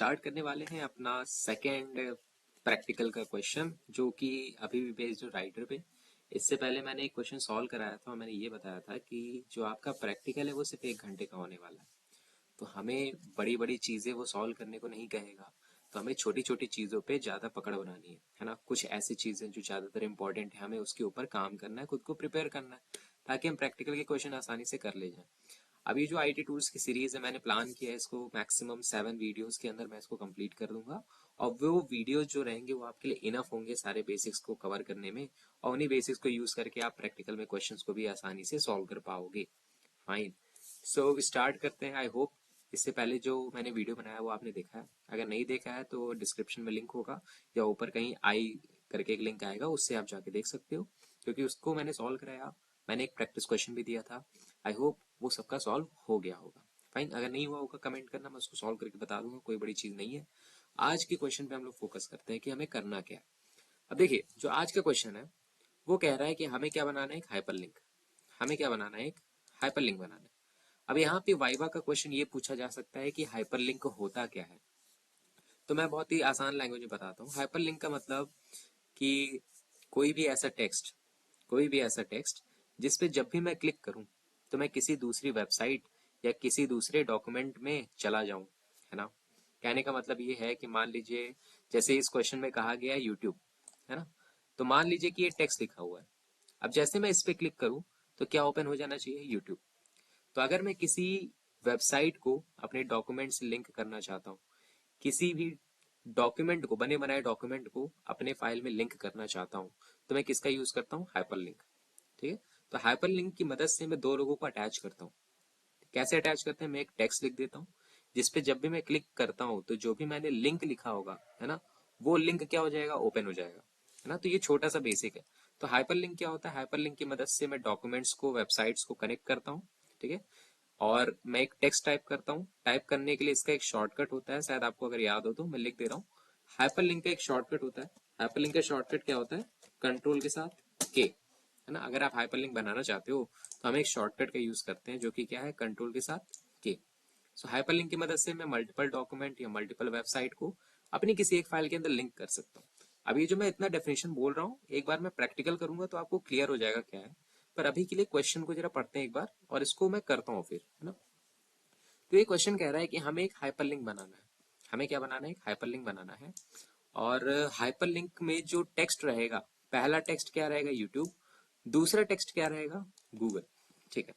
Start करने वाले हैं अपना सेकेंड प्रैक्टिकल का क्वेश्चन, जो कि अभी भी बेस्ड राइटर पे। इससे पहले मैंने एक क्वेश्चन सॉल्व कराया था और मैंने ये बताया था कि जो आपका प्रैक्टिकल है वो सिर्फ 1 घंटे का होने वाला है। तो हमें बड़ी बड़ी चीज़ें वो सॉल्व करने को नहीं कहेगा, तो हमें छोटी छोटी चीज़ों पे ज़्यादा पकड़ बनानी है ना। कुछ ऐसी चीज़ें जो ज़्यादातर इंपॉर्टेंट है, हमें उसके ऊपर काम करना है, खुद को प्रिपेयर करना है, ताकि हम प्रैक्टिकल के क्वेश्चन आसानी से कर ले जाएं। अभी जो आईटी टूल्स की सीरीज है, मैंने प्लान किया है इसको मैक्सिमम 7 वीडियोस के अंदर मैं इसको कंप्लीट कर दूंगा। और वो वीडियोस जो रहेंगे वो आपके लिए इनफ होंगे सारे बेसिक्स को कवर करने में, और उन्हीं बेसिक्स को यूज करके आप प्रैक्टिकल में क्वेश्चंस को भी आसानी से सॉल्व कर पाओगे। फाइन, सो स्टार्ट करते हैं। आई होप इससे पहले जो मैंने वीडियो बनाया वो आपने देखा है। अगर नहीं देखा है तो डिस्क्रिप्शन में लिंक होगा, या ऊपर कहीं आई करके एक लिंक आएगा, उससे आप जाके देख सकते हो, क्योंकि उसको मैंने सॉल्व कराया। मैंने एक प्रैक्टिस क्वेश्चन भी दिया था। आई होप वो सबका सॉल्व हो गया होगा। फाइन, अगर नहीं हुआ होगा कमेंट करना, मैं उसको सॉल्व करके बता दूंगा, कोई बड़ी चीज नहीं है। आज के क्वेश्चन पे हम लोग फोकस करते हैं कि हमें करना क्या है। अब देखिए, जो आज का क्वेश्चन है वो कह रहा है कि हमें क्या बनाना है, एक हाइपरलिंक। हमें क्या बनाना है, एक हाइपरलिंक बनाना है। अब यहाँ पे वाइवा का क्वेश्चन ये पूछा जा सकता है कि हाइपरलिंक होता क्या है। तो मैं बहुत ही आसान लैंग्वेज में बताता हूँ। हाइपरलिंक का मतलब कि कोई भी ऐसा टेक्स्ट, कोई भी ऐसा टेक्स्ट जिस पे जब भी मैं क्लिक करूं तो मैं किसी दूसरी वेबसाइट या किसी दूसरे डॉक्यूमेंट में चला जाऊं, है ना। कहने का मतलब ये है कि मान लीजिए, जैसे इस क्वेश्चन में कहा गया है यूट्यूब, है ना। तो मान लीजिए कि ये टेक्स्ट लिखा हुआ है। अब जैसे मैं इस पे क्लिक करूं तो क्या ओपन हो जाना चाहिए, यूट्यूब। तो अगर मैं किसी वेबसाइट को अपने डॉक्यूमेंट से लिंक करना चाहता हूँ, किसी भी डॉक्यूमेंट को, बने बनाए डॉक्यूमेंट को अपने फाइल में लिंक करना चाहता हूँ, तो मैं किसका यूज करता हूँ, हाइपरलिंक। ठीक है। तो हाइपरलिंक की मदद से मैं दो लोगों को अटैच करता हूँ। कैसे अटैच करते हैं, मैं एक टेक्स्ट लिख देता हूँ जिसपे जब भी मैं क्लिक करता हूँ तो जो भी मैंने लिंक लिखा होगा, है ना, वो लिंक क्या हो जाएगा, ओपन हो जाएगा, है ना। तो ये छोटा सा बेसिक है। तो हाइपरलिंक क्या होता है, हाइपरलिंक की मदद से मैं डॉक्यूमेंट्स को, वेबसाइट्स को कनेक्ट करता हूँ। ठीक है। और मैं एक टेक्स्ट टाइप करता हूँ। टाइप करने के लिए इसका एक शॉर्टकट होता है, शायद आपको अगर याद हो तो मैं लिख दे रहा हूँ। हाइपरलिंक का एक शॉर्टकट होता है। हाइपरलिंक का शॉर्टकट क्या होता है, कंट्रोल के साथ के, है ना। अगर आप हाइपरलिंक बनाना चाहते हो तो हम एक शॉर्टकट का यूज करते हैं, जो कि क्या है, कंट्रोल के साथ के। सो हाइपरलिंक की मदद से मैं मल्टीपल डॉक्यूमेंट या मल्टीपल वेबसाइट को अपनी किसी एक फाइल के अंदर लिंक कर सकता हूँ। अब ये जो मैं इतना डेफिनेशन बोल रहा हूँ, एक बार मैं प्रैक्टिकल करूंगा तो आपको क्लियर हो जाएगा क्या है। पर अभी के लिए क्वेश्चन को जरा पढ़ते हैं एक बार, और इसको मैं करता हूँ फिर, है ना। तो ये क्वेश्चन कह रहा है कि हमें एक हाइपरलिंक बनाना है। हमें क्या बनाना है, एक हाइपरलिंक बनाना है। और हाइपरलिंक में जो टेक्स्ट रहेगा, पहला टेक्स्ट क्या रहेगा, यूट्यूब। दूसरा टेक्स्ट क्या रहेगा, गूगल। ठीक है।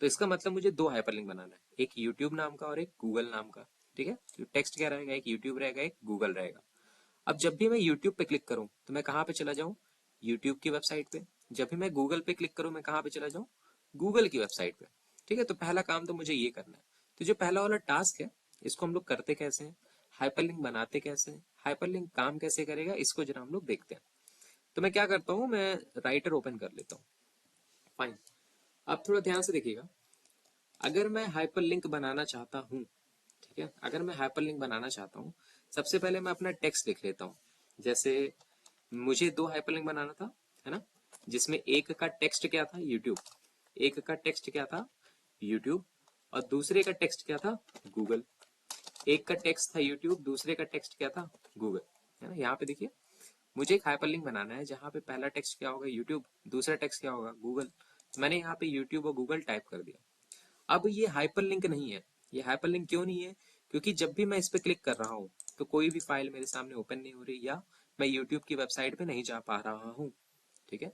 तो इसका मतलब मुझे दो हाइपरलिंक बनाना है, एक यूट्यूब नाम का और एक गूगल नाम का। ठीक है। तो टेक्स्ट क्या रहेगा, एक यूट्यूब रहेगा, एक गूगल रहेगा। अब जब भी मैं यूट्यूब पे क्लिक करूं तो मैं कहां पे चला जाऊं, यूट्यूब की वेबसाइट पे। जब भी मैं गूगल पे क्लिक करूं मैं कहां पे चला जाऊं, गूगल की वेबसाइट पे। ठीक है। तो पहला काम तो मुझे ये करना है। तो जो पहला वाला टास्क है, इसको हम लोग करते कैसे हैं, हाइपरलिंक बनाते कैसे हैं, हाइपरलिंक काम कैसे करेगा, इसको जरा हम लोग देखते हैं। तो मैं क्या करता हूं, मैं राइटर ओपन कर लेता हूं। फाइन, अब थोड़ा ध्यान से देखिएगा। अगर मैं हाइपरलिंक बनाना चाहता हूं, ठीक है, अगर मैं हाइपरलिंक बनाना चाहता हूं, सबसे पहले मैं अपना टेक्स्ट लिख लेता हूं। जैसे मुझे दो हाइपरलिंक बनाना था, है ना, जिसमें एक का टेक्स्ट क्या था, यूट्यूब। एक का टेक्स्ट क्या था, यूट्यूब। और दूसरे का टेक्स्ट क्या था, गूगल। एक का टेक्स्ट था यूट्यूब, दूसरे का टेक्स्ट क्या था, गूगल, है ना। यहाँ पे देखिए, मुझे एक हाइपरलिंक बनाना है जहां पे पहला टेक्स्ट क्या होगा, यूट्यूब, दूसरा टेक्स्ट क्या होगा, गूगल। मैंने यहाँ पे यूट्यूब और गूगल टाइप कर दिया। अब ये हाइपरलिंक नहीं है। ये हाइपरलिंक क्यों नहीं है, क्योंकि जब भी मैं इस पे क्लिक कर रहा हूँ तो कोई भी फाइल मेरे सामने ओपन नहीं हो रही, या मैं यूट्यूब की वेबसाइट पे नहीं जा पा रहा हूँ। ठीक है।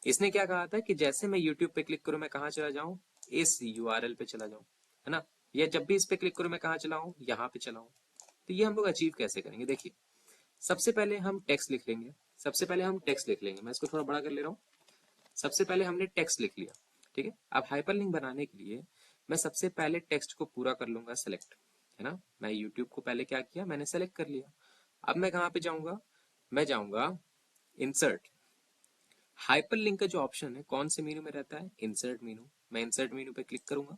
इसने क्या कहा था कि जैसे मैं यूट्यूब पे क्लिक करूं मैं कहाँ चला जाऊं, इस यूआरएल पे चला जाऊं, है ना। या जब भी इस पे क्लिक करूं मैं कहाँ चला हूं, यहाँ पे चला हूं। तो ये हम लोग अचीव कैसे करेंगे, देखिए। सबसे पहले हम टेक्स्ट लिख लेंगे। सबसे पहले हम टेक्स्ट लिख लेंगे, मैं इसको थोड़ा बड़ा कर ले रहा हूँ। सबसे पहले हमने टेक्स्ट लिख लिया। ठीक है। अब हाइपरलिंक बनाने के लिए मैं सबसे पहले टेक्स्ट को पूरा कर लूंगा सेलेक्ट, है ना। मैं यूट्यूब को पहले क्या किया, मैंने सेलेक्ट कर लिया। अब मैं कहाँ पे जाऊंगा, मैं जाऊंगा इंसर्ट। हाइपरलिंक का जो ऑप्शन है कौन से मेनू में रहता है, इंसर्ट मेनू। मैं इंसर्ट मेनू पे क्लिक करूंगा।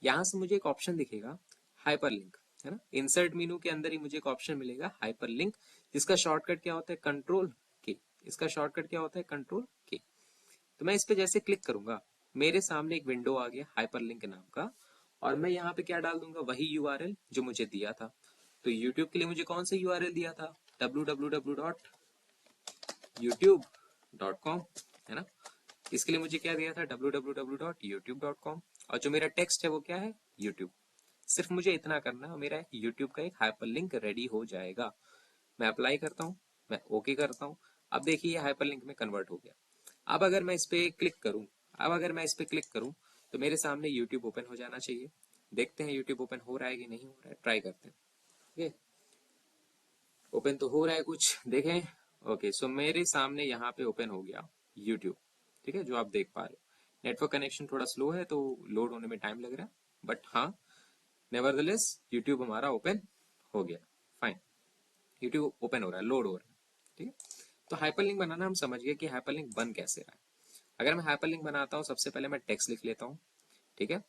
यहां से मुझे एक ऑप्शन दिखेगा, हाइपरलिंक, है ना। इंसर्ट मेनू के अंदर ही मुझे एक ऑप्शन मिलेगा, हाइपरलिंक, जिसका शॉर्टकट क्या होता है, कंट्रोल के। इसका शॉर्टकट क्या होता है, कंट्रोल के। तो मैं इस पे जैसे क्लिक करूंगा, मेरे सामने एक विंडो आ गया हाइपरलिंक नाम का। और मैं यहाँ पे क्या डाल दूंगा, वही यूआरएल जो मुझे दिया था। तो यूट्यूब के लिए मुझे कौन सा यूआरएल दिया था, www.youtube.com, है ना। इसके लिए मुझे क्या दिया था, www.youtube.com, और जो मेरा टेक्स्ट है वो क्या है, यूट्यूब। सिर्फ मुझे इतना करना है, मेरा यूट्यूब का एक हाइपरलिंक रेडी हो जाएगा। मैं अप्लाई करता हूँ, मैं ओके करता हूँ। अब देखिए ये हाइपरलिंक में कन्वर्ट हो गया। अब अगर मैं इस पे क्लिक करूँ तो मेरे सामने यूट्यूब ओपन हो जाना चाहिए। देखते हैं यूट्यूब ओपन हो रहा है कि नहीं हो रहा है, ट्राई करते हैं। ओके, ओपन तो हो रहा है, कुछ देखें। ओके, सो मेरे सामने यहाँ पे ओपन हो गया यूट्यूब, ठीक है, जो आप देख पा रहे हो। नेटवर्क कनेक्शन थोड़ा स्लो है तो लोड होने में टाइम लग रहा है, बट हाँ, नेवरदलेस यूट्यूब हमारा ओपन हो गया। फाइन, यूट्यूब ओपन हो रहा है, लोड हो रहा है, ठीक है। तो हाइपरलिंक बनाना हम समझ गए कि हाइपरलिंक बन कैसे रहा है। अगर मैं हाइपरलिंक बनाता हूँ, सबसे पहले मैं टेक्स्ट लिख लेता हूँ, ठीक है।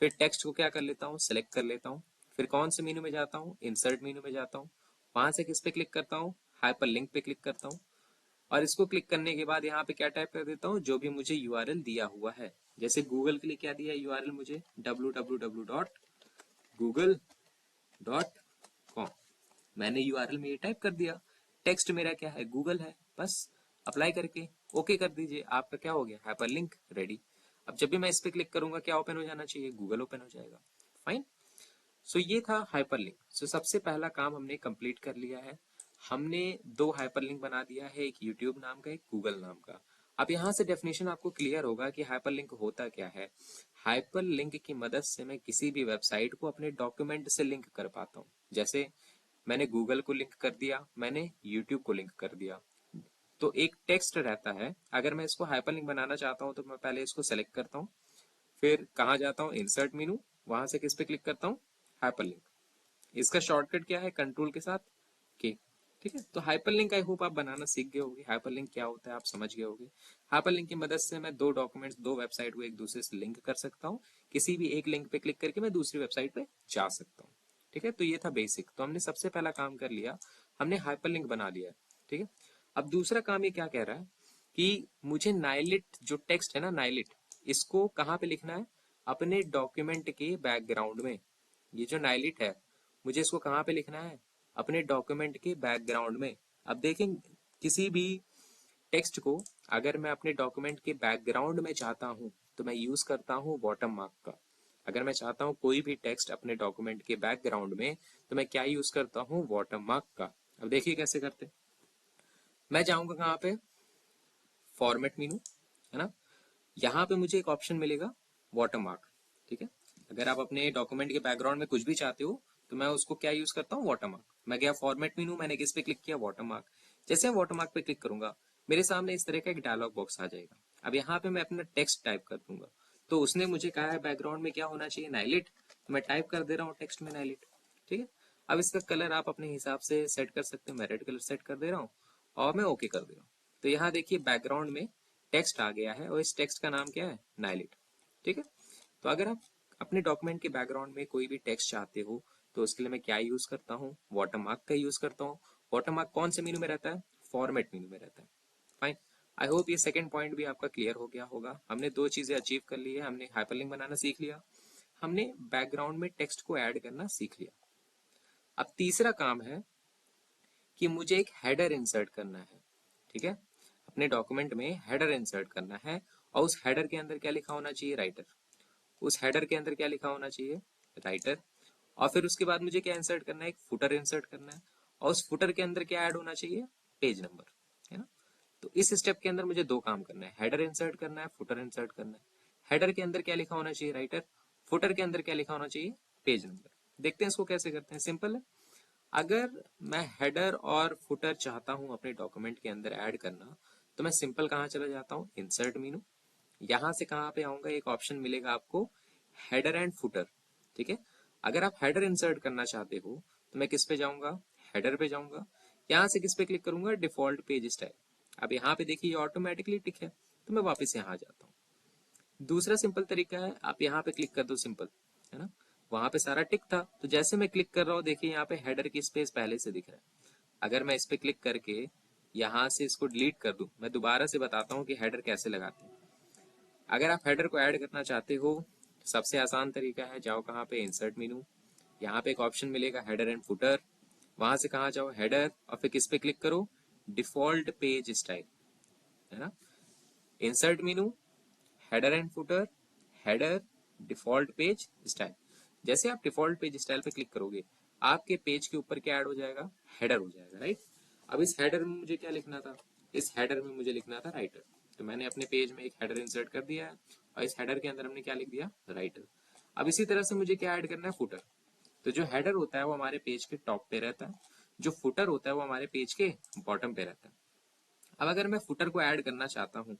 फिर टेक्स्ट को क्या कर लेता हूँ, सेलेक्ट कर लेता हूँ। फिर कौन से मेनू में जाता हूँ, इंसर्ट मेनू में जाता हूँ। वहां से किस पे क्लिक करता हूँ, हाइपरलिंक पे क्लिक करता हूँ। और इसको क्लिक करने के बाद यहाँ पे क्या टाइप कर देता हूँ, जो भी मुझे यूआरएल दिया हुआ है। जैसे गूगल के लिए क्या दिया है यूआरएल मुझे, www.google.com। मैंने यूआरएल में ये टाइप कर दिया। टेक्स्ट मेरा क्या है, गूगल है, बस अप्लाई करके ओके कर दीजिए, आपका क्या हो गया, हाइपरलिंक रेडी। अब जब भी मैं इस पे क्लिक करूंगा क्या ओपन हो जाना चाहिए, गूगल ओपन हो जाएगा। फाइन, सो ये था हाइपरलिंक। सो सबसे पहला काम हमने कंप्लीट कर लिया है। हमने दो हाइपरलिंक बना दिया है, एक यूट्यूब नाम का, एक गूगल नाम का। अब यहाँ से डेफिनेशन आपको क्लियर होगा कि हाइपरलिंक होता क्या है। हाइपरलिंक की मदद से मैं किसी भी वेबसाइट को अपने डॉक्यूमेंट से लिंक कर पाता हूँ। जैसे मैंने गूगल को लिंक कर दिया, मैंने यूट्यूब को लिंक कर दिया। तो एक टेक्स्ट रहता है, अगर मैं इसको हाइपरलिंक बनाना चाहता हूँ तो मैं पहले इसको सेलेक्ट करता हूँ, फिर कहाँ जाता हूँ, इंसर्ट मेनू, वहां से किस पे क्लिक करता हूँ, हाइपरलिंक। इसका शॉर्टकट क्या है, कंट्रोल के साथ के, ठीक है। तो हाइपरलिंक आई होप आप बनाना सीख गए होंगे, हाइपरलिंक क्या होता है आप समझ गए होंगे। हाइपरलिंक की मदद से मैं दो डॉक्यूमेंट्स, दो वेबसाइट को एक दूसरे से लिंक कर सकता हूँ। किसी भी एक लिंक पे क्लिक करके मैं दूसरी वेबसाइट पे जा सकता हूँ, ठीक है। तो ये था बेसिक। तो हमने सबसे पहला काम कर लिया, हमने हाइपरलिंक बना लिया, ठीक है। अब दूसरा काम ये क्या कह रहा है कि मुझे नाइलिट जो टेक्स्ट है ना, नाइलिट, इसको कहाँ पे लिखना है, अपने डॉक्यूमेंट के बैकग्राउंड में। ये जो नाइलिट है, मुझे इसको कहाँ पे लिखना है, अपने डॉक्यूमेंट के बैकग्राउंड में। अब देखें, किसी भी टेक्स्ट को अगर मैं अपने डॉक्यूमेंट के बैकग्राउंड में चाहता हूँ तो मैं यूज करता हूँ वाटरमार्क मार्क का। अगर मैं चाहता हूँ कोई भी टेक्स्ट अपने डॉक्यूमेंट के बैकग्राउंड में, तो मैं क्या यूज करता हूँ, वाटरमार्क मार्क का। अब देखिए कैसे करते, मैं जाऊंगा कहाँ पे, फॉर्मेट मीनू, है ना। यहाँ पे मुझे एक ऑप्शन मिलेगा वाटरमार्क, ठीक है। अगर आप अपने डॉक्यूमेंट के बैकग्राउंड में कुछ भी चाहते हो तो मैं उसको क्या यूज करता हूँ, वाटरमार्क। मैं गया फॉर्मेट मेनू, मैंने किस पे क्लिक किया, वाटरमार्क। जैसे वाटरमार्क पे क्लिक करूंगा, मेरे सामने इस तरह का एक डायलॉग बॉक्स आ जाएगा। अब यहाँ पे मैं अपना टेक्स्ट टाइप कर दूंगा, तो उसने मुझे कहा है बैकग्राउंड में क्या होना चाहिए, नाइलिट, तो मैं टाइप कर दे रहा हूँ टेक्स्ट में नाइलिट, ठीक है। अब इसका कलर आप अपने हिसाब से सेट कर सकते हो, मैं रेड कलर सेट कर दे रहा हूँ और मैं ओके कर दे रहा हूँ। तो यहाँ देखिए बैकग्राउंड में टेक्स्ट आ गया है और इस टेक्स्ट का नाम क्या है, नाइलिट, ठीक है। तो अगर आप अपने डॉक्यूमेंट के बैकग्राउंड में कोई भी टेक्स्ट चाहते हो तो उसके लिए मैं क्या यूज करता हूँ, वाटरमार्क का यूज करता हूँ। वाटरमार्क कौन से मेनू में रहता है, फॉर्मेट मेनू में रहता है। फाइन, आई होप ये सेकंड पॉइंट भी आपका क्लियर हो गया होगा। हमने दो चीजें अचीव कर ली है, हमने हाइपरलिंक बनाना सीख लिया, हमने बैकग्राउंड में टेक्स्ट को ऐड करना सीख लिया। अब तीसरा काम है कि मुझे एक हेडर इंसर्ट करना है, ठीक है। अपने डॉक्यूमेंट में हेडर इंसर्ट करना है और उस हेडर के अंदर क्या लिखा होना चाहिए, राइटर। उस हेडर के अंदर क्या लिखा होना चाहिए, राइटर। और फिर उसके बाद मुझे क्या इंसर्ट करना है, एक फुटर इंसर्ट करना है। और उस फुटर के अंदर क्या ऐड होना चाहिए, पेज नंबर, है ना। तो इस स्टेप के अंदर मुझे दो काम करना है, हेडर इंसर्ट करना है, फुटर इंसर्ट करना है। हेडर के अंदर क्या लिखा होना चाहिए, राइटर। फुटर के अंदर क्या लिखा होना चाहिए, पेज नंबर। देखते हैं इसको कैसे करते हैं, सिंपल है। अगर मैं हेडर और फुटर चाहता हूं अपने डॉक्यूमेंट के अंदर ऐड करना, तो मैं सिंपल कहाँ चला जाता हूँ, इंसर्ट मीनू। यहां से कहाँ पे आऊंगा, एक ऑप्शन मिलेगा आपको, हेडर एंड फुटर, ठीक है। अगर आप हेडर इंसर्ट करना चाहते हो तो मैं किस पे जाऊंगा, हेडर पे जाऊंगा। यहाँ से किस पे क्लिक करूंगा, डिफॉल्ट पेज स्टाइल। अब यहाँ पे देखिए ऑटोमेटिकली टिक है, तो मैं वापस यहाँ आ जाता हूँ। दूसरा सिंपल तरीका है, आप यहाँ पे क्लिक कर दो, सिंपल, है ना। वहां पे सारा टिक था, तो जैसे मैं क्लिक कर रहा हूँ देखिए यहाँ पे हेडर की स्पेस पहले से दिख रहा है। अगर मैं इस पे क्लिक करके यहाँ से इसको डिलीट कर दूं, मैं दोबारा से बताता हूँ कि हेडर कैसे लगाते हैं। अगर आप हेडर को ऐड करना चाहते हो, सबसे आसान तरीका है, जाओ कहाँ पे, इंसर्ट मेनू। यहाँ पे एक ऑप्शन मिलेगा हेडर एंड फुटर, वहां से कहाँ जाओ, हेडर, और फिर किस पे क्लिक करो, डिफॉल्ट पेज स्टाइल, है ना। Insert menu, header and footer, header, default page style. जैसे आप डिफॉल्ट पेज स्टाइल पे क्लिक करोगे, आपके पेज के ऊपर क्या ऐड हो जाएगा, हेडर हो जाएगा, राइट। अब इस हेडर में मुझे क्या लिखना था, इस हेडर में मुझे लिखना था राइटर। तो मैंने अपने पेज में एक हेडर इंसर्ट कर दिया है, और इस हेडर के अंदर हमने क्या लिख दिया, राइटर। अब इसी तरह से मुझे क्या ऐड करना है, फुटर। तो जो हेडर होता है वो हमारे पेज के टॉप पे रहता है, जो फुटर होता है वो हमारे पेज के बॉटम पे रहता है। अब अगर मैं फुटर को ऐड करना चाहता हूँ,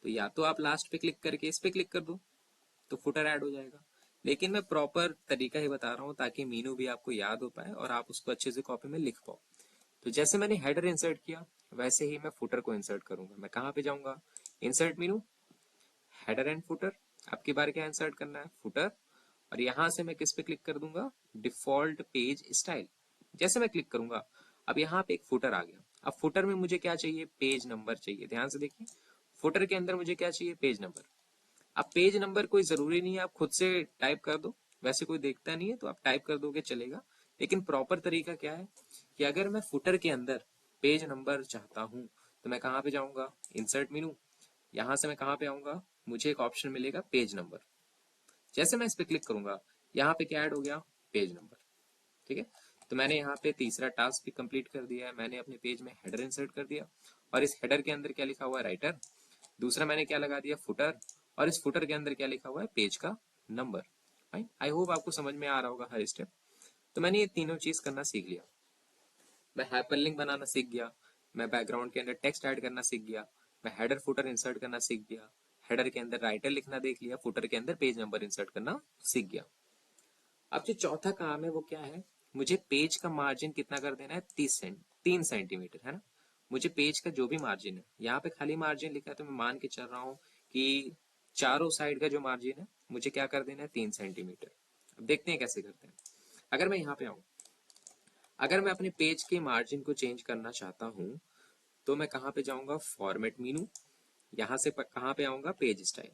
तो या तो आप लास्ट पे क्लिक करके इस पे क्लिक कर दो, तो फुटर ऐड हो जाएगा। लेकिन मैं प्रॉपर तरीका ही बता रहा हूँ ताकि मीनू भी आपको याद हो पाए और आप उसको अच्छे से कॉपी में लिख पाओ। तो जैसे मैंने हेडर इंसर्ट किया, वैसे ही मैं फुटर को इंसर्ट करूंगा। मैं कहाँ पे जाऊंगा, insert Meenu, header and footer. आपकी बार क्या इंसर्ट करना है, फुटर। और यहां से मैं किस पे क्लिक कर दूंगा, डिफॉल्ट पेज स्टाइल। जैसे मैं क्लिक करूंगा, अब यहाँ पे एक फुटर आ गया। अब फुटर में मुझे क्या चाहिए, पेज नंबर चाहिए। ध्यान से देखिए, फुटर के अंदर मुझे क्या चाहिए, पेज नंबर। अब पेज नंबर कोई जरूरी नहीं है आप खुद से टाइप कर दो, वैसे कोई देखता नहीं है तो आप टाइप कर दोगे चलेगा। लेकिन प्रॉपर तरीका क्या है कि अगर मैं फुटर के अंदर पेज नंबर चाहता हूं, तो मैं कहाँ पे जाऊंगा, इंसर्ट मेनू। यहां से मैं कहाँ पे आऊंगा, मुझे एक ऑप्शन मिलेगा पेज नंबर। जैसे मैं इस पे क्लिक करूंगा, यहाँ पे क्या ऐड हो गया, पेज नंबर। ठीक है। तो मैंने यहाँ पे तीसरा टास्क भी कंप्लीट कर दिया है। मैंने अपने पेज में हेडर इंसर्ट कर दिया, और इस हेडर के अंदर क्या लिखा हुआ है, राइटर। दूसरा मैंने क्या लगा दिया, फुटर। और इस फुटर के अंदर क्या लिखा हुआ है, पेज का नंबर। आई होप आपको समझ में आ रहा होगा हर स्टेप। तो मैंने ये तीनों चीज करना सीख लिया। मैं हाइपरलिंक बनाना सीख गया, मैं बैकग्राउंड के अंदर टेक्स्ट ऐड करना सीख गया, मैं हेडर फुटर इंसर्ट करना सीख गया, हेडर के अंदर राइटर लिखना देख लिया, फुटर के अंदर पेज नंबर इंसर्ट करना सीख गया। अब जो चौथा काम है वो क्या है, मुझे पेज का मार्जिन कितना कर देना है, 3 सेंटीमीटर, है ना। मुझे पेज का जो भी मार्जिन है, यहाँ पे खाली मार्जिन लिखा है तो मैं मान के चल रहा हूँ कि चारों साइड का जो मार्जिन है मुझे क्या कर देना है, 3 सेंटीमीटर। अब देखते हैं कैसे करते हैं। अगर मैं यहाँ पे आऊँ, अगर मैं अपने पेज के मार्जिन को चेंज करना चाहता हूँ, तो मैं कहाँ पे जाऊंगा, फॉर्मेट मीनू। यहाँ से कहाँ पे आऊंगा, पेज स्टाइल।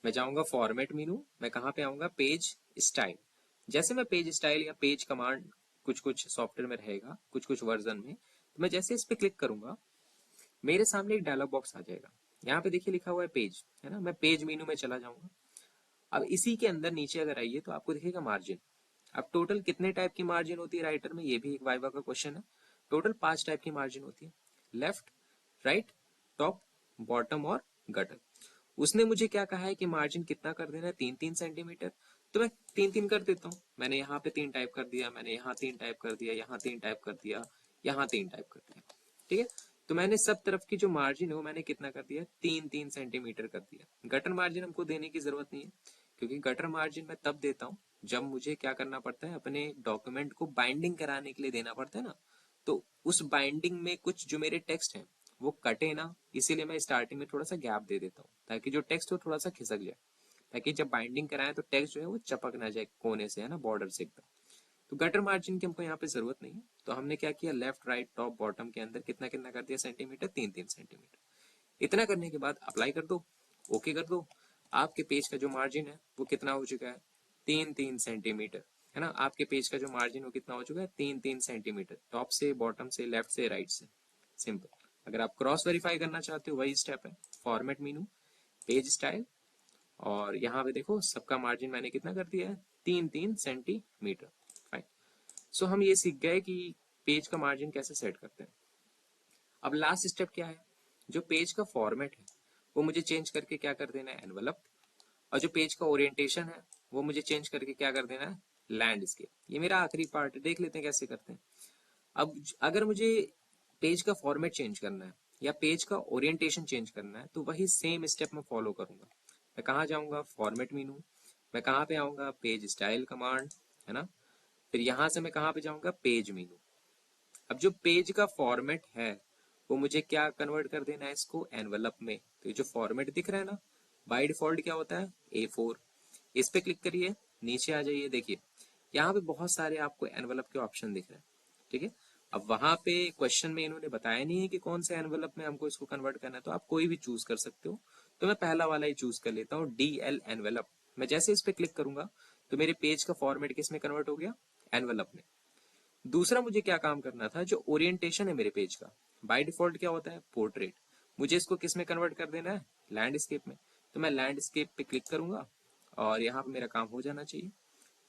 मैं जाऊंगा फॉर्मेट मीनू, मैं कहाँ पे आऊंगा, पेज स्टाइल। जैसे मैं पेज स्टाइल या पेज कमांड, कुछ कुछ सॉफ्टवेयर में रहेगा, कुछ कुछ वर्जन में, तो मैं जैसे इस पे क्लिक करूंगा, मेरे सामने एक डायलॉग बॉक्स आ जाएगा। यहाँ पे देखिए लिखा हुआ है पेज, है ना। मैं पेज मीनू में चला जाऊंगा। अब इसी के अंदर नीचे अगर आइए तो आपको दिखेगा मार्जिन। अब टोटल कितने टाइप की मार्जिन होती है राइटर में, ये भी एक वाइवा का क्वेश्चन है। टोटल 5 टाइप की मार्जिन होती है, लेफ्ट, राइट, टॉप, बॉटम और गटर। उसने मुझे क्या कहा है कि मार्जिन कितना कर देना है, 3-3 सेंटीमीटर। तो मैं 3-3 कर देता हूँ। मैंने यहाँ पे 3 टाइप कर दिया, मैंने यहाँ 3 टाइप कर दिया, यहाँ 3 टाइप कर दिया, यहाँ 3 टाइप कर दिया। ठीक है। तो मैंने सब तरफ की जो मार्जिन है वो मैंने कितना कर दिया, 3-3 सेंटीमीटर कर दिया। गटर मार्जिन हमको देने की जरूरत नहीं है, क्योंकि गटर मार्जिन मैं तब देता हूँ जब मुझे क्या करना पड़ता है, अपने डॉक्यूमेंट को बाइंडिंग कराने के लिए देना पड़ता है ना। तो उस बाइंडिंग में कुछ जो मेरे टेक्स्ट हैं वो कटे ना, इसीलिए मैं स्टार्टिंग में थोड़ा सा गैप दे देता हूँ, ताकि जो टेक्स्ट हो थोड़ा सा खिसक जाए, ताकि जब बाइंडिंग कराएं तो टेक्स्ट जो है वो चपक ना जाए कोने से, है ना, बॉर्डर से एकदम। तो गटर मार्जिन की हमको यहाँ पे जरूरत नहीं है। तो हमने क्या किया, लेफ्ट, राइट, टॉप, बॉटम के अंदर कितना कितना कर दिया, सेंटीमीटर, 3-3 सेंटीमीटर। इतना करने के बाद अप्लाई कर दो, ओके कर दो। आपके पेज का जो मार्जिन है वो कितना हो चुका है, 3-3 सेंटीमीटर, है ना। आपके पेज का जो मार्जिन वो कितना हो चुका है, 3-3 सेंटीमीटर, टॉप से, बॉटम से, लेफ्ट से, राइट से। सिंपल। अगर आप क्रॉस वेरीफाई करना चाहते हो, वही स्टेप है, फॉर्मेट मीनू, पेज स्टाइल, और यहाँ पे देखो सबका मार्जिन मैंने कितना कर दिया है, 3-3 सेंटीमीटर। फाइन। सो हम ये सीख गए कि पेज का मार्जिन कैसे सेट करते हैं। अब लास्ट स्टेप क्या है, जो पेज का फॉर्मेट है वो मुझे चेंज करके क्या कर देना है, एनवलप। और जो पेज का ओरिएंटेशन है वो मुझे चेंज करके क्या कर देना है, लैंडस्केप। ये मेरा आखिरी पार्ट है, देख लेते हैं कैसे करते हैं। अब अगर मुझे पेज का फॉर्मेट चेंज करना है या पेज का ओरिएंटेशन चेंज करना है, तो वही सेम स्टेप मैं फॉलो करूंगा। मैं कहाँ जाऊंगा, फॉर्मेट मेनू, मैं कहाँ पे आऊंगा, पेज स्टाइल कमांड, है ना। फिर यहां से मैं कहाँ पे जाऊंगा, पेज मेनू। अब जो पेज का फॉर्मेट है वो मुझे क्या कन्वर्ट कर देना है, इसको एनवलप में। तो ये जो फॉर्मेट दिख रहा है ना, बाय डिफॉल्ट क्या होता है, A4। इस पे क्लिक करिए, नीचे आ जाइए, देखिए यहाँ पे बहुत सारे आपको एनवलप के ऑप्शन दिख रहे हैं। ठीक है। अब वहां पे क्वेश्चन में इन्होंने बताया नहीं है कि कौन से एनवलप में हमको इसको कन्वर्ट करना है, तो आप कोई भी चूज कर सकते हो। तो मैं पहला वाला ही चूज कर लेता हूँ, DL एनवलप। मैं जैसे इस पे क्लिक करूंगा तो मेरे पेज का फॉर्मेट किस में कन्वर्ट हो गया, एनवलप में। दूसरा मुझे क्या काम करना था, जो ओरिएंटेशन है मेरे पेज का, बाय डिफॉल्ट क्या होता है, पोर्ट्रेट, मुझे इसको किस में कन्वर्ट कर देना है, लैंडस्केप में। तो मैं लैंडस्केप पे क्लिक करूंगा और यहाँ पे मेरा काम हो जाना चाहिए।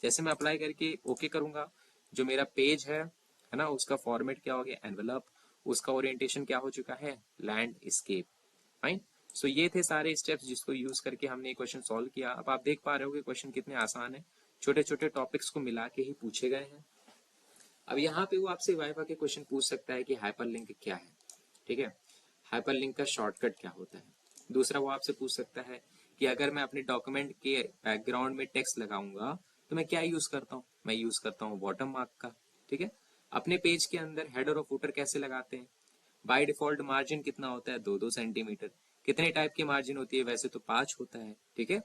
जैसे मैं अप्लाई करके ओके करूंगा, जो मेरा पेज है ना, उसका फॉर्मेट क्या हो गया, एनवेलप, उसका ओरिएंटेशन क्या हो चुका है, लैंडस्केप। फाइन। सो ये थे सारे स्टेप्स जिसको यूज करके हमने ये क्वेश्चन सॉल्व किया। अब आप देख पा रहे हो कि क्वेश्चन कितने आसान है, छोटे छोटे टॉपिक्स को मिला के ही पूछे गए हैं। अब यहाँ पे वो आपसे वाइवा के क्वेश्चन पूछ सकता है कि हाइपरलिंक क्या है, ठीक है, हाइपरलिंक का शॉर्टकट क्या होता है। दूसरा वो आपसे पूछ सकता है कि अगर मैं अपने डॉक्यूमेंट के बैकग्राउंड में टेक्स्ट लगाऊंगा तो मैं क्या यूज करता हूँ, मैं यूज करता हूँ वाटर मार्क का, ठीक है। अपने पेज के अंदर हेडर और फुटर कैसे लगाते हैं, बाय डिफॉल्ट मार्जिन कितना होता है, 2-2 सेंटीमीटर। कितने टाइप की मार्जिन होती है, वैसे तो 5 होता है, ठीक है।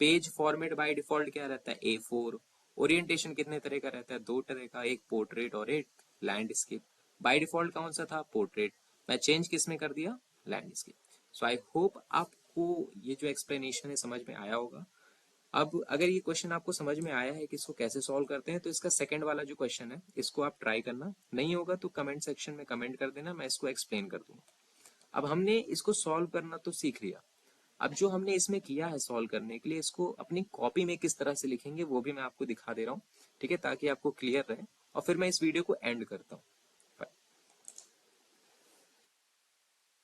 पेज फॉर्मेट बाय डिफॉल्ट क्या रहता है, A4। ओरिएंटेशन कितने तरह का रहता है, 2 तरह का, एक पोर्ट्रेट और एक लैंडस्केप। बाय डिफॉल्ट कौन सा था, पोर्ट्रेट, मैं चेंज किस में कर दिया, लैंडस्केप। सो आई होप आपको ये जो एक्सप्लेनेशन है समझ में आया होगा। अब अगर ये क्वेश्चन आपको समझ में आया है कि इसको कैसे सॉल्व करते हैं, तो इसका सेकंड वाला जो क्वेश्चन है इसको आप ट्राई करना, नहीं होगा तो कमेंट सेक्शन में कमेंट कर देना, मैं इसको एक्सप्लेन कर दूंगा। अब हमने इसको सॉल्व करना तो सीख लिया, अब जो हमने इसमें किया है सॉल्व करने के लिए, इसको अपनी कॉपी में किस तरह से लिखेंगे वो भी मैं आपको दिखा दे रहा हूँ, ठीक है, ताकि आपको क्लियर रहे। और फिर मैं इस वीडियो को एंड करता हूँ।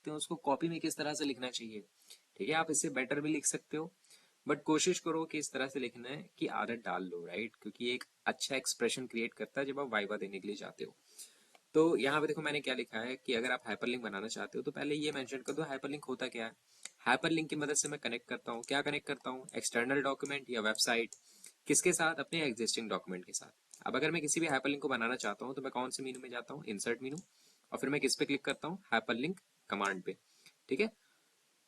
तो उसको कॉपी में किस तरह से लिखना चाहिए, ठीक है, आप इससे बेटर भी लिख सकते हो, बट कोशिश करो कि इस तरह से लिखना है कि आदत डाल लो, राइट, क्योंकि एक अच्छा एक्सप्रेशन क्रिएट करता है जब आप वाइवा देने के लिए जाते हो। तो यहाँ पे देखो मैंने क्या लिखा है कि अगर आप हाइपरलिंक बनाना चाहते हो तो पहले ये मेंशन कर दो हाइपरलिंक होता क्या है। हाइपरलिंक की मदद से मैं कनेक्ट करता हूँ, क्या कनेक्ट करता हूँ, एक्सटर्नल डॉक्यूमेंट या वेबसाइट, किसके साथ, अपने एग्जिस्टिंग डॉक्यूमेंट के साथ। अब अगर मैं किसी भी हाइपरलिंक को बनाना चाहता हूँ तो मैं कौन से मेनू में जाता हूँ, इंसर्ट मेनू, और फिर मैं किस पे क्लिक करता हूँ, हाइपरलिंक कमांड पे, ठीक है।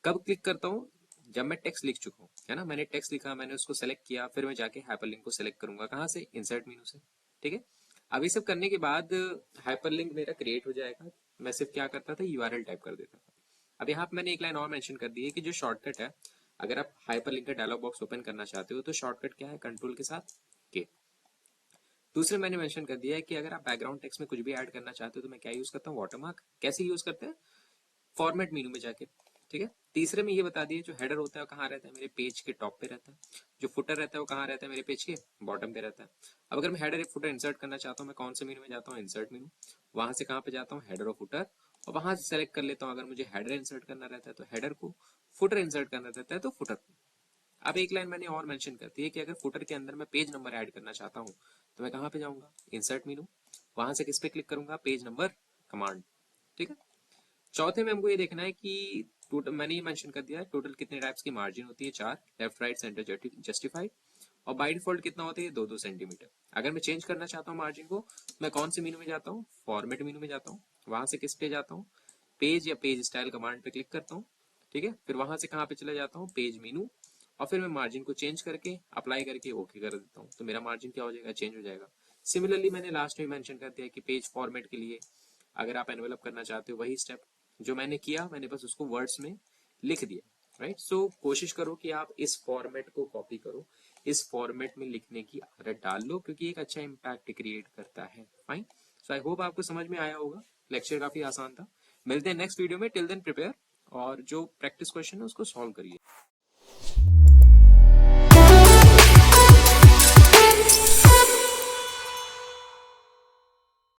कब क्लिक करता हूँ, जब मैं टेक्स्ट लिख चुका हूँ, है ना, मैंने टेक्स्ट लिखा, मैंने उसको सेलेक्ट किया, फिर मैं जाके हाइपरलिंक को सेलेक्ट करूंगा, कहाँ से, इंसर्ट मेनू से, ठीक है। अब ये सब करने के बाद हाइपरलिंक मेरा क्रिएट हो जाएगा। मैं सिर्फ क्या करता था, यूआरएल टाइप कर देता था। अब यहाँ पे मैंने एक लाइन और मेंशन कर दी है कि जो शॉर्टकट है, अगर आप हाइपरलिंक का डायलॉग बॉक्स ओपन करना चाहते हो तो शॉर्टकट क्या है, कंट्रोल के साथ के। दूसरे मैंने मेंशन कर दिया है कि अगर आप बैकग्राउंड टेक्स्ट में कुछ भी ऐड करना चाहते हो तो मैं क्या यूज करता हूँ, वाटरमार्क। कैसे यूज करते हैं, फॉर्मेट मेनू में जाके, ठीक है। तीसरे में ये बता दिए जो हेडर होता है वो कहाँ रहता है, मेरे पेज के टॉप पे रहता है। जो फुटर रहता है वो कहाँ रहता है, मेरे पेज के बॉटम पे रहता है। अब अगर मैं हेडर एक फुटर इंसर्ट करना चाहता हूँ, मैं कौन से मेनू में जाता हूँ, इंसर्ट मेनू, वहां से कहाँ पे जाता हूँ, हेडर और फुटर, और वहां से सेलेक्ट कर लेता हूँ। अगर मुझे हेडर इंसर्ट करना रहता है तो हेडर को, फुटर इंसर्ट करना रहता है तो फुटर को। अब एक लाइन मैंने और मेंशन करती है कि अगर फुटर के अंदर मैं पेज नंबर ऐड करना चाहता हूँ तो मैं कहाँ पे जाऊंगा, इंसर्ट मेनू, वहां से किस पे क्लिक करूंगा, पेज नंबर कमांड, ठीक है। चौथे में हमको ये देखना है कि टोटल, मैंने ये मेंशन कर दिया है टोटल कितने टाइप्स की मार्जिन होती है, 4, लेफ्ट राइट सेंटर जस्टिफाइड, और बाय डिफॉल्ट कितना होता है, 2-2 सेंटीमीटर। अगर मैं चेंज करना चाहता हूँ मार्जिन को, मैं कौन से मीनू में जाता हूँ, फॉर्मेट मीनू में जाता हूँ, वहां से किस पे जाता हूँ, पेज या पेज स्टाइल कमांड पे क्लिक करता हूँ, ठीक है। फिर वहां से कहाँ पे चला जाता हूँ, पेज मीनू, और फिर मैं मार्जिन को चेंज करके अप्लाई करके ओके कर देता हूँ, तो मेरा मार्जिन क्या हो जाएगा, चेंज हो जाएगा। सिमिलरली मैंने लास्ट में मेंशन कर दिया कि पेज फॉर्मेट के लिए अगर आप एनवेलप करना चाहते हो, वही स्टेप जो मैंने किया, मैंने बस उसको वर्ड्स में लिख दिया, राइट। सो कोशिश करो कि आप इस फॉर्मेट को कॉपी करो, इस फॉर्मेट में लिखने की आदत डाल लो, क्योंकि एक अच्छा इम्पैक्ट क्रिएट करता है। फाइन। सो आई होप आपको समझ में आया होगा, लेक्चर काफी आसान था। मिलते हैं नेक्स्ट वीडियो में, टिल देन प्रिपेयर, और जो प्रैक्टिस क्वेश्चन है उसको सॉल्व करिए।